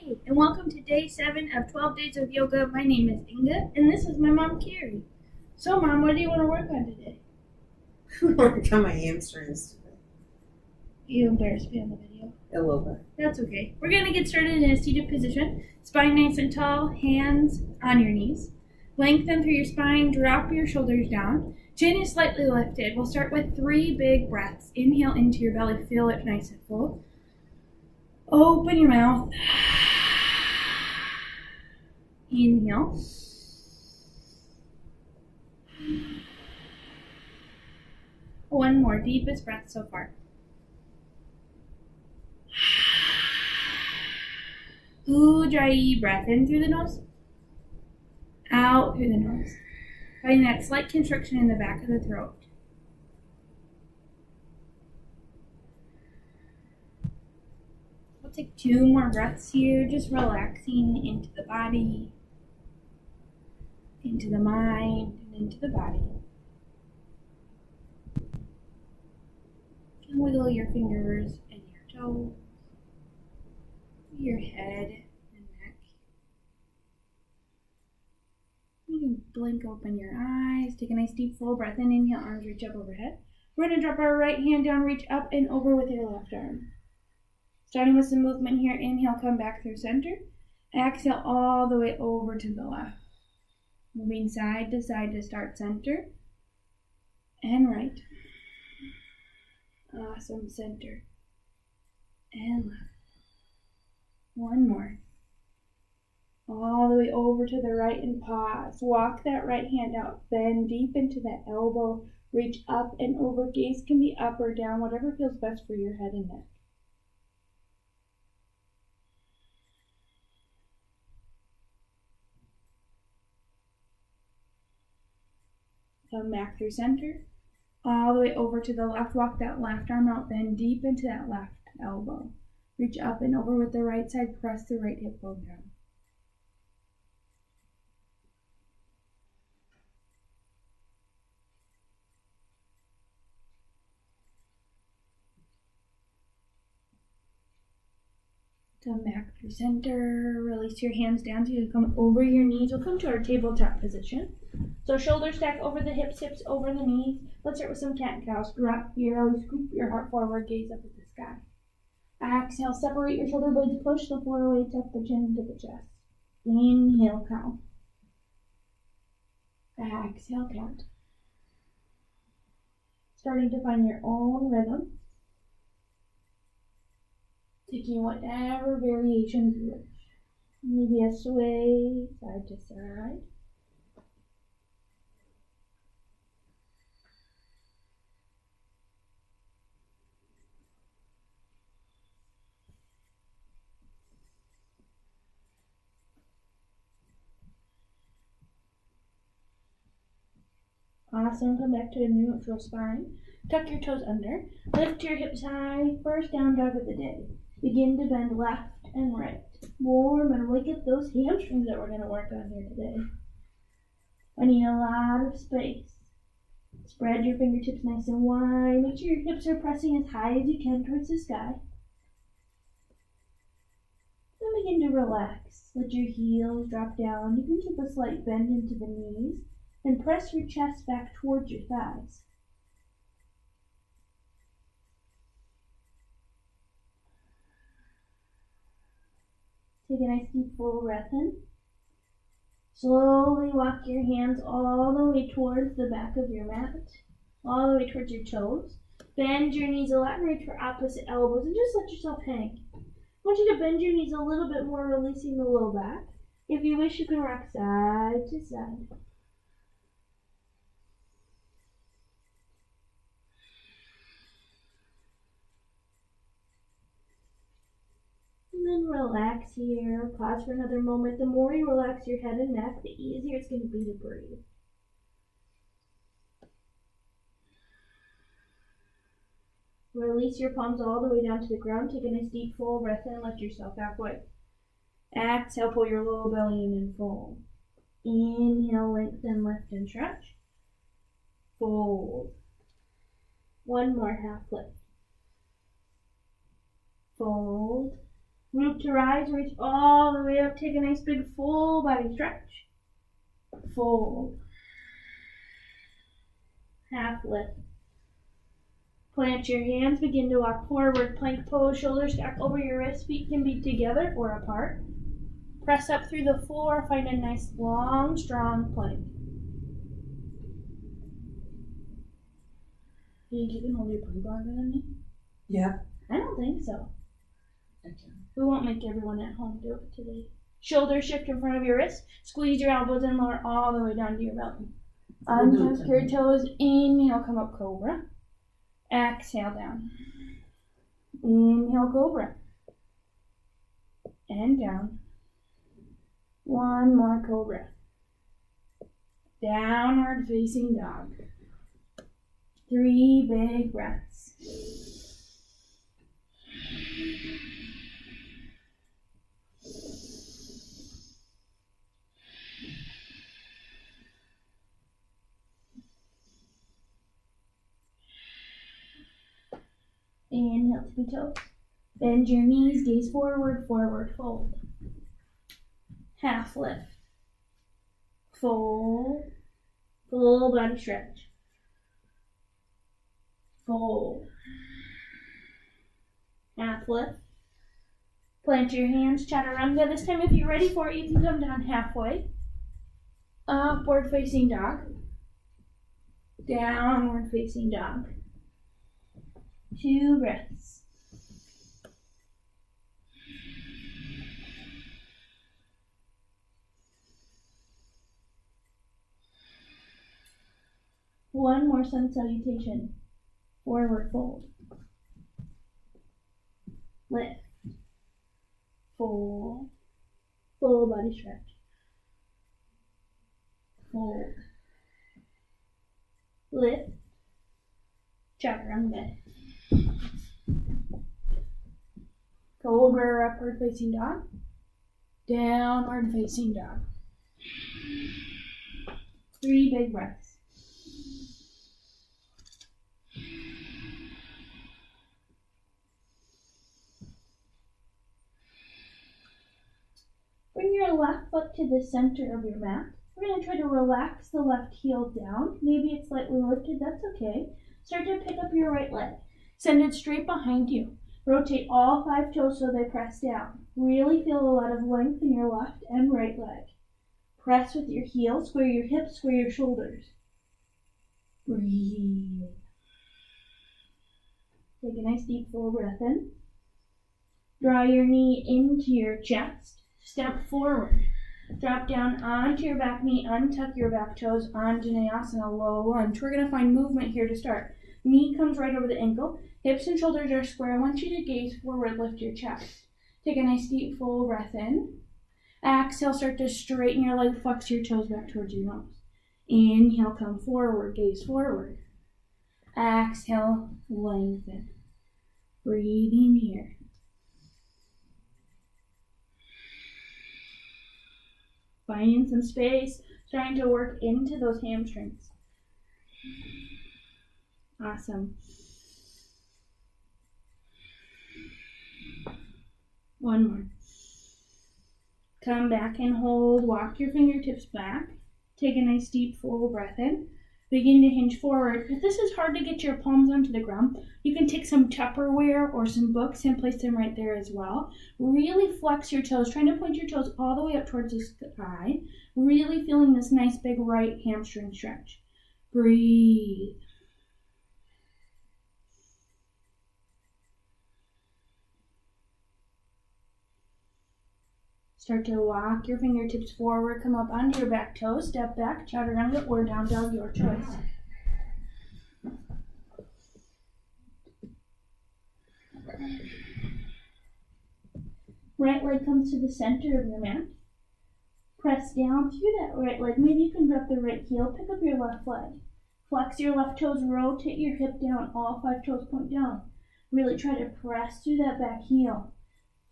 Hey, and welcome to day 7 of 12 days of yoga. My name is Inga, and this is my mom, Carrie. So, Mom, what do you want to work on today? Work on my hamstrings today. You embarrassed me on the video. A little bit. That's okay. We're going to get started in a seated position. Spine nice and tall, hands on your knees. Lengthen through your spine, drop your shoulders down. Chin is slightly lifted. We'll start with 3 big breaths. Inhale into your belly, feel it nice and full. Open your mouth. Inhale. One more, deepest breath so far. Ooh, dry breath in through the nose, out through the nose. Finding that slight constriction in the back of the throat. We'll take 2 more breaths here, just relaxing into the body, into the mind, and into the body. And wiggle your fingers and your toes, your head and neck. You can blink open your eyes, take a nice deep full breath in, inhale, arms reach up overhead. We're going to drop our right hand down, reach up and over with your left arm. Starting with some movement here, inhale, come back through center. Exhale all the way over to the left. Moving side to start center and right. Awesome, center and left. One more. All the way over to the right and pause. Walk that right hand out. Bend deep into that elbow. Reach up and over. Gaze can be up or down, whatever feels best for your head and neck. Come back through center. All the way over to the left. Walk that left arm out. Bend deep into that left elbow. Reach up and over with the right side. Press the right hip bone down. Come back through center. Release your hands down so you come over your knees. We'll come to our tabletop position. So shoulders stack over the hips, hips over the knees. Let's start with some cat and cows. Drop your belly, scoop your heart forward, gaze up at the sky. Exhale, separate your shoulder blades, push the floor away, tuck the chin into the chest. Inhale, count. Exhale, count. Starting to find your own rhythm. Taking whatever variations you wish. Maybe a sway, side to side. Awesome. Come back to a neutral spine. Tuck your toes under. Lift your hips high. First down dog of the day. Begin to bend left and right. Warm and wake up those hamstrings that we're going to work on here today. I need a lot of space. Spread your fingertips nice and wide. Make sure your hips are pressing as high as you can towards the sky. Then begin to relax. Let your heels drop down. You can keep a slight bend into the knees. And press your chest back towards your thighs. Take a nice deep full breath in. Slowly walk your hands all the way towards the back of your mat, all the way towards your toes. Bend your knees a lot and reach for opposite elbows and just let yourself hang. I want you to bend your knees a little bit more, releasing the low back. If you wish, you can rock side to side. And then relax here. Pause for another moment. The more you relax your head and neck, the easier it's going to be to breathe. Release your palms all the way down to the ground. Take a nice deep full breath in. Lift yourself halfway. Exhale, pull your low belly in and fold. Inhale, lengthen, lift, and stretch. Fold. One more half lift. Fold. Root to rise, reach all the way up. Take a nice big full body stretch. Fold. Half lift. Plant your hands, begin to walk forward, plank pose, shoulders stack over your wrists, feet can be together or apart. Press up through the floor, find a nice long, strong plank. Do you think you can hold your plank longer than me? Yeah. I don't think so. Okay. We won't make everyone at home do it today. Shoulders shift in front of your wrists, squeeze your elbows and lower all the way down to your belly. Untuck your toes, inhale, come up cobra. Exhale down. Inhale, cobra. And down. One more cobra. Downward facing dog. 3 big breaths. Inhale, tippy toes. Bend your knees, gaze forward, forward fold. Half lift. Fold. Full body stretch. Fold. Half lift. Plant your hands, chaturanga. This time if you're ready for it, you can come down halfway. Upward facing dog. Downward facing dog. 2 breaths. One more sun salutation. Forward fold. Lift. Fold. Full body stretch. Fold. Lift. Chaturanga. Cobra, upward facing dog. Downward facing dog. 3 big breaths. Bring your left foot to the center of your mat. We're going to try to relax the left heel down. Maybe it's slightly lifted, that's okay. Start to pick up your right leg. Send it straight behind you. Rotate all 5 toes so they press down. Really feel a lot of length in your left and right leg. Press with your heels, square your hips, square your shoulders. Breathe. Take a nice deep full breath in. Draw your knee into your chest. Step forward. Drop down onto your back knee. Untuck your back toes. Anjaneyasana, low lunge. We're going to find movement here to start. Knee comes right over the ankle. Hips and shoulders are square. I want you to gaze forward. Lift your chest. Take a nice deep full breath in. Exhale, start to straighten your leg. Flex your toes back towards your nose. Inhale, come forward. Gaze forward. Exhale, lengthen. Breathe in here. Finding some space, trying to work into those hamstrings. Awesome. One more. Come back and hold. Walk your fingertips back. Take a nice deep full breath in. Begin to hinge forward. If this is hard to get your palms onto the ground, you can take some Tupperware or some books and place them right there as well. Really flex your toes, trying to point your toes all the way up towards the sky. Really feeling this nice big right hamstring stretch. Breathe. Start to walk your fingertips forward, come up onto your back toes, step back, chaturanga or down dog, your choice. Right leg comes to the center of your mat. Press down through that right leg. Maybe you can drop the right heel, pick up your left leg. Flex your left toes, rotate your hip down, all 5 toes point down. Really try to press through that back heel.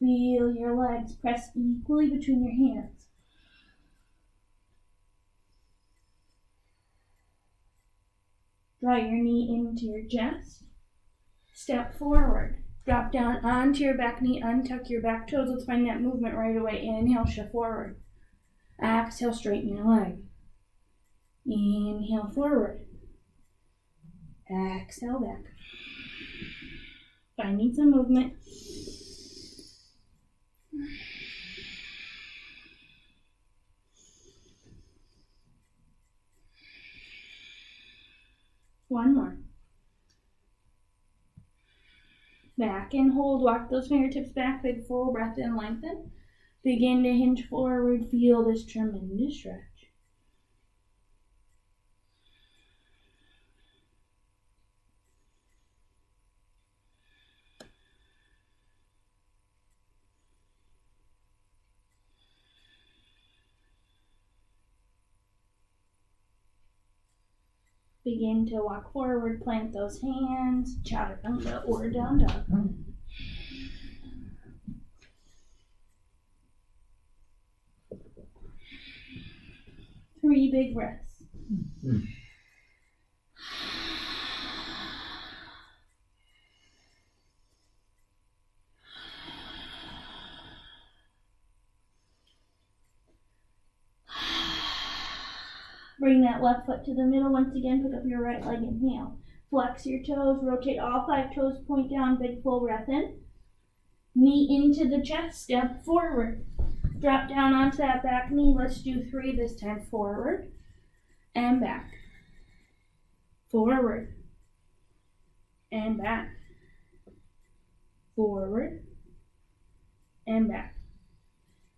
Feel your legs press equally between your hands. Draw your knee into your chest. Step forward. Drop down onto your back knee, untuck your back toes. Let's find that movement right away. Inhale, shift forward. Exhale, straighten your leg. Inhale, forward. Exhale, back. Finding some movement. One more. Back and hold. Walk those fingertips back. Big full breath in, lengthen. Begin to hinge forward. Feel this tremendous stretch. Begin to walk forward, plant those hands, chaturanga or down dog. Three big breaths. Bring that left foot to the middle. Once again, pick up your right leg, inhale. Flex your toes, rotate all 5 toes, point down, big full breath in. Knee into the chest, step forward. Drop down onto that back knee. Let's do 3 this time. Forward and back. Forward and back. Forward and back.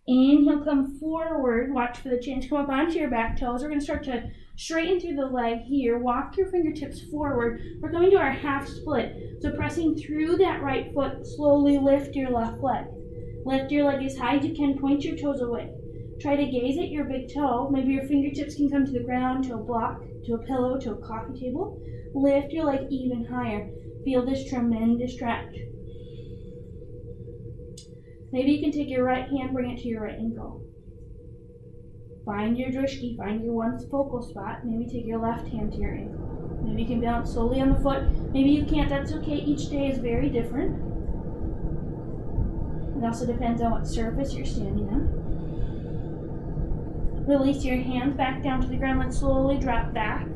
Inhale, come forward. Watch for the change. Come up onto your back toes. We're going to start to straighten through the leg here. Walk your fingertips forward. We're coming to our half split. So pressing through that right foot, slowly lift your left leg. Lift your leg as high as you can. Point your toes away. Try to gaze at your big toe. Maybe your fingertips can come to the ground, to a block, to a pillow, to a coffee table. Lift your leg even higher. Feel this tremendous stretch. Maybe you can take your right hand, bring it to your right ankle. Find your drishti, find your one focal spot. Maybe take your left hand to your ankle. Maybe you can balance solely on the foot. Maybe you can't, that's okay. Each day is very different. It also depends on what surface you're standing on. Release your hands back down to the ground. Let's slowly drop back.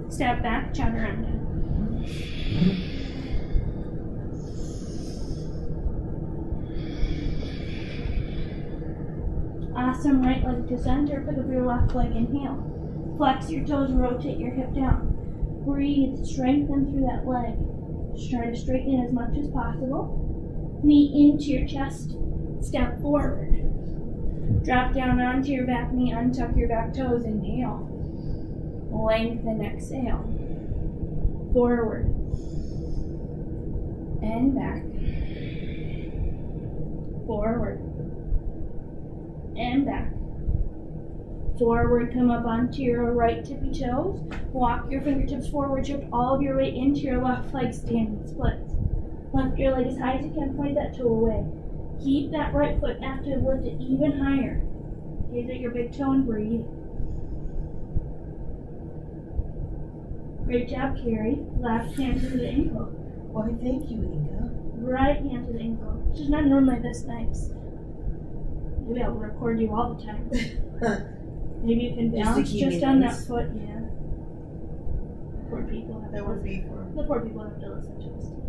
Step back, chaturanga. Awesome, right leg to center. Pick up your left leg, inhale. Flex your toes, rotate your hip down. Breathe, strengthen through that leg. Just try to straighten it as much as possible. Knee into your chest, step forward. Drop down onto your back knee, untuck your back toes, inhale. Lengthen, exhale. Forward. And back. Forward. And back. Forward, come up onto your right tippy toes. Walk your fingertips forward, shift all of your weight into your left leg, standing splits. Lift your leg as high as you can, point that toe away. Keep that right foot active, lift it even higher. Gaze at your big toe and breathe. Great job, Carrie. Left hand to the ankle. Why, thank you, Inga. Right hand to the ankle. She's not normally this nice. Maybe I'll record you all the time. Maybe you can balance just on that foot, yeah. Poor people have That would be for. The poor people have to listen to us today.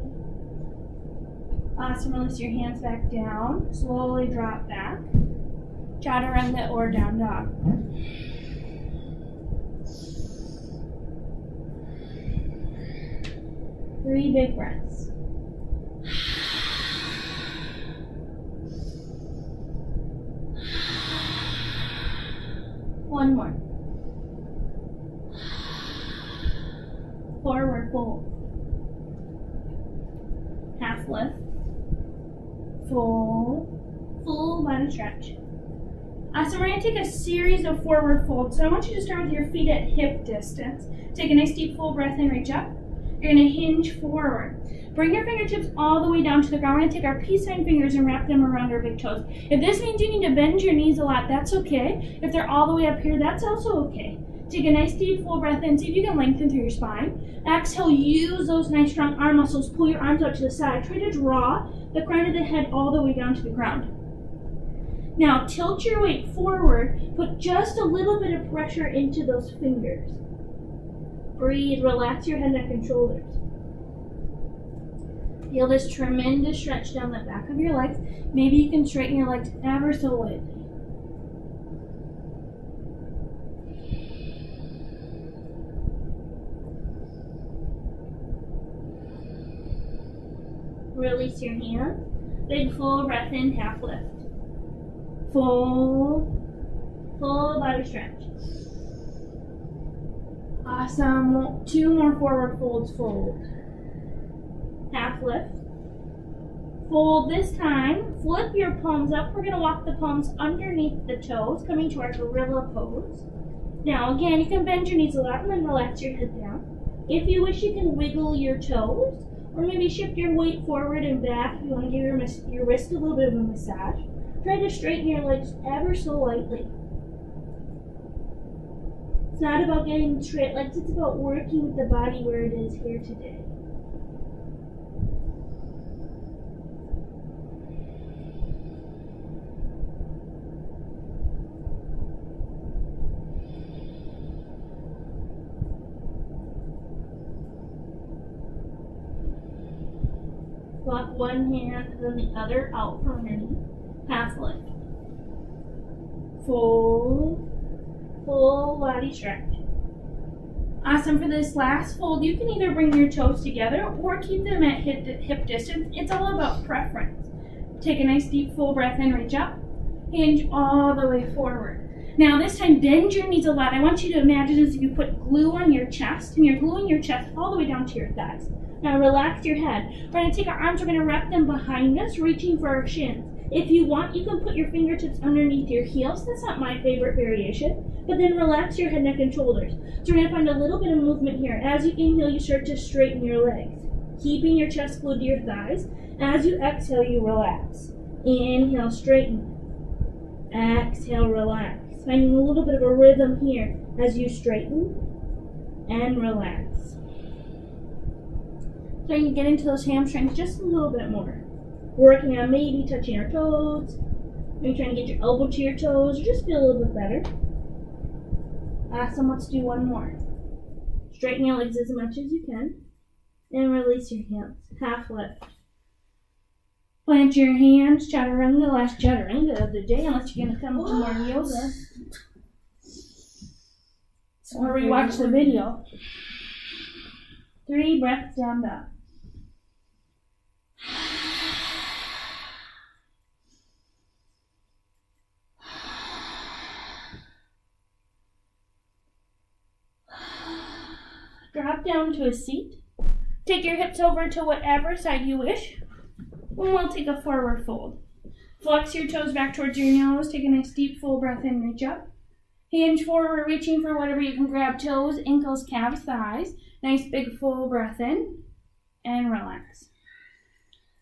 Awesome, release your hands back down. Slowly drop back. Chaturanga or down dog. Three big breaths. One more. Forward fold. Half lift. Full body stretch. So we're going to take a series of forward folds. So I want you to start with your feet at hip distance. Take a nice deep full breath in, reach up. You're going to hinge forward. Bring your fingertips all the way down to the ground. We're going to take our peace sign fingers and wrap them around our big toes. If this means you need to bend your knees a lot, that's okay. If they're all the way up here, that's also okay. Take a nice deep full breath in. See if you can lengthen through your spine. Exhale, use those nice strong arm muscles. Pull your arms out to the side. Try to draw the crown of the head all the way down to the ground. Now tilt your weight forward. Put just a little bit of pressure into those fingers. Breathe, relax your head, neck, and shoulders. Feel this tremendous stretch down the back of your legs. Maybe you can straighten your legs ever so lightly. Release your hands. Big full breath in, half lift. Full body stretch. Awesome. 2 more forward folds, fold. Half lift. Fold this time. Flip your palms up. We're going to walk the palms underneath the toes, coming to our gorilla pose. Now again, you can bend your knees a lot and then relax your head down. If you wish, you can wiggle your toes. Or maybe shift your weight forward and back if you want to give your wrist a little bit of a massage. Try to straighten your legs ever so lightly. It's not about getting straight legs, it's about working with the body where it is here today. Walk one hand and then the other out from underneath. Half lift. Full body stretch. Awesome. For this last fold, you can either bring your toes together or keep them at hip distance. It's all about preference. Take a nice deep full breath in, reach up, hinge all the way forward. Now this time, bend your knees a lot. I want you to imagine as if you put glue on your chest, and you're gluing your chest all the way down to your thighs. Now relax your head. We're going to take our arms, we're going to wrap them behind us, reaching for our shins. If you want, you can put your fingertips underneath your heels. That's not my favorite variation. But then relax your head, neck, and shoulders. So we're going to find a little bit of movement here. As you inhale, you start to straighten your legs, keeping your chest glued to your thighs. As you exhale, you relax. Inhale, straighten. Exhale, relax. Finding a little bit of a rhythm here as you straighten and relax. Trying to get into those hamstrings just a little bit more. Working on maybe touching your toes, maybe trying to get your elbow to your toes, or just feel a little bit better. Awesome, let's do one more. Straighten your legs as much as you can, and release your hands. Half lift. Plant your hands, chaturanga, last chaturanga of the day, unless you're going to come to more yoga. Or rewatch the video. 3 breaths down dog. Drop down to a seat. Take your hips over to whatever side you wish. And we'll take a forward fold. Flex your toes back towards your nose. Take a nice deep full breath in, reach up. Hinge forward, reaching for whatever you can grab. Toes, ankles, calves, thighs. Nice big full breath in. And relax.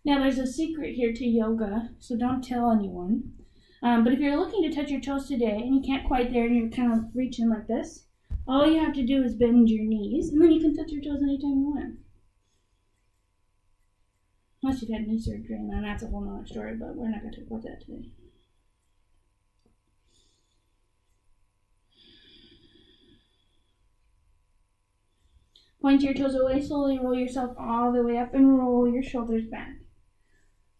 Now there's a secret here to yoga, so don't tell anyone. But if you're looking to touch your toes today and you can't quite there and you're kind of reaching like this, all you have to do is bend your knees, and then you can touch your toes anytime you want. Unless you've had knee surgery, and then that's a whole nother story, but we're not going to talk about that today. Point your toes away, slowly roll yourself all the way up and roll your shoulders back.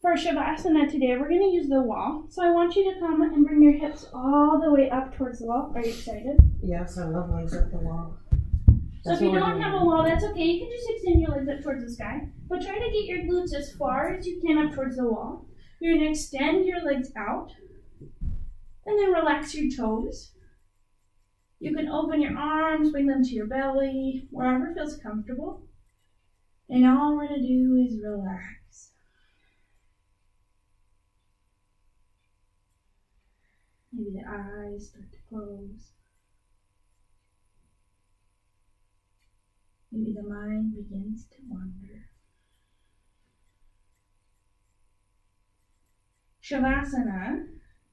For Shavasana today, we're going to use the wall. So I want you to come and bring your hips all the way up towards the wall. Are you excited? Yes, I love legs up the wall. So if you don't have a wall, that's okay. You can just extend your legs up towards the sky. But try to get your glutes as far as you can up towards the wall. You're going to extend your legs out. And then relax your toes. You can open your arms, bring them to your belly, wherever feels comfortable. And all we're going to do is relax. Maybe the eyes start to close. Maybe the mind begins to wander. Shavasana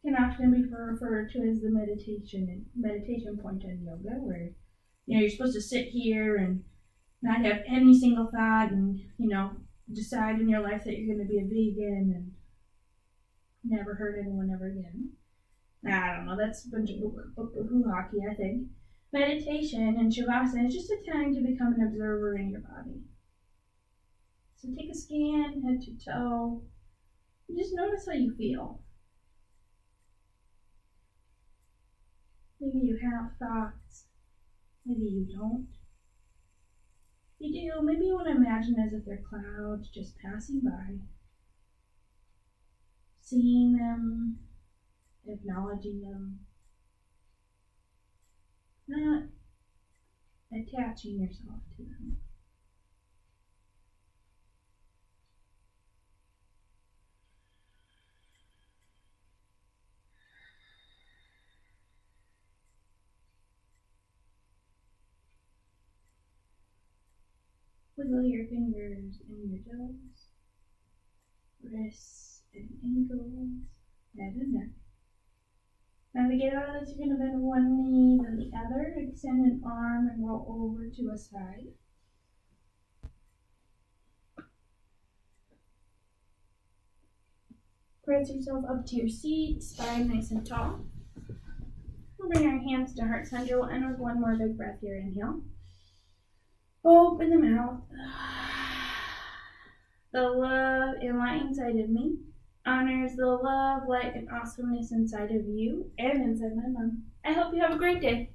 can often be referred to as the meditation point in yoga, where You're supposed to sit here and not have any single thought and, decide in your life that you're going to be a vegan and never hurt anyone ever again. I don't know, that's a bunch of hoo-hockey, I think. Meditation and Shavasana is just a time to become an observer in your body. So take a scan, head to toe, and just notice how you feel. Maybe you have thoughts, maybe you don't. If you do, maybe you want to imagine as if they're clouds just passing by. Seeing them, acknowledging them, not attaching yourself to them. Wiggle your fingers and your toes, wrists and ankles, head and neck. Now to get out of this, you're going to bend one knee, then the other, extend an arm and roll over to a side. Press yourself up to your seat, spine nice and tall. We'll bring our hands to heart center. We'll end with one more big breath here. Inhale. Open the mouth. The love and light inside of me honors the love, light, and awesomeness inside of you and inside my mom. I hope you have a great day.